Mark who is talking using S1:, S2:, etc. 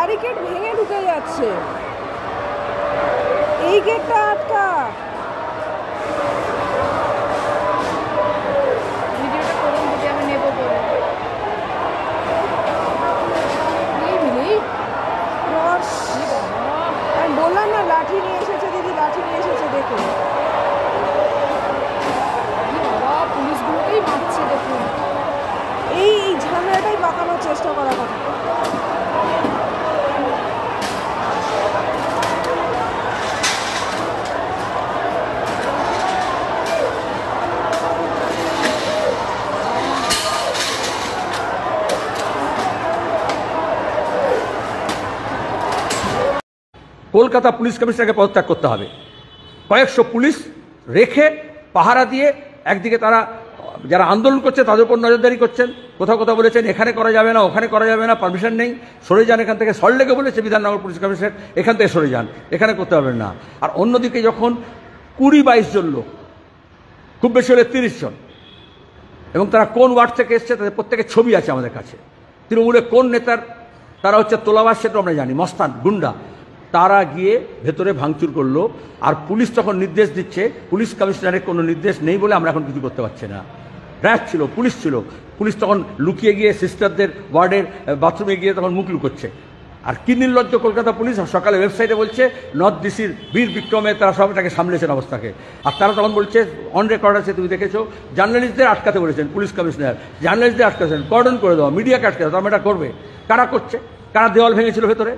S1: Barricade ভেঙে ঢুকে যাচ্ছে। এই গেটটা আটকা।
S2: ভিডিওটা করুন যদি আমি নেব বলে।
S1: আমি বললাম না লাঠি নিয়ে এসেছে দিদি, লাঠি নিয়ে এসেছে দেখুন।
S2: পুলিশগুলোকেই মারছে দেখুন।
S1: এই ঝামেলাটাই বাঁকানোর চেষ্টা করা কথা।
S3: কলকাতা পুলিশ কমিশনারকে পদত্যাগ করতে হবে। কয়েকশো পুলিশ রেখে পাহারা দিয়ে একদিকে তারা যারা আন্দোলন করছে তাদের উপর নজরদারি করছেন। কোথাও কোথাও বলেছেন এখানে করা যাবে না, ওখানে করা যাবে না, পারমিশন নেই, সরে যান এখান থেকে। সল্টলেকে বলেছে বিধাননগর পুলিশ কমিশনার এখান থেকে সরে যান, এখানে করতে পারবেন না। আর অন্যদিকে যখন 20-22 জন লোক, খুব বেশি হলে 30 জন, এবং তারা কোন ওয়ার্ড থেকে এসছে তাদের প্রত্যেকের ছবি আছে আমাদের কাছে। তৃণমূলের কোন নেতার তারা হচ্ছে তোলাবাস সেটা আমরা জানি, মস্তান গুন্ডা, তারা গিয়ে ভেতরে ভাঙচুর করলো। আর পুলিশ তখন নির্দেশ দিচ্ছে, পুলিশ কমিশনারের কোনো নির্দেশ নেই বলে আমরা এখন কিছু করতে পারছি না। র্যাব ছিল, পুলিশ ছিল, পুলিশ তখন লুকিয়ে গিয়ে সিস্টারদের ওয়ার্ডের বাথরুমে গিয়ে তখন মুখ লুকোচ্ছে। আর কি নির্লজ্জ কলকাতা পুলিশ! সকালে ওয়েবসাইটে বলছে নর্থ ডিসির বীর বিক্রমে তারা সব এটাকে সামলেছেন অবস্থাকে। আর তারা তখন বলছে অন রেকর্ড আছে, তুমি দেখেছো, জার্নালিস্টদের আটকাতে বলেছেন পুলিশ কমিশনার, জার্নালিস্টদের আটকাছেন, কর্ডন করে দেওয়া, মিডিয়াকে আটকে দেওয়া। তারা এটা করবে, কারা করছে? কারা দেওয়াল ভেঙেছিল ভেতরে?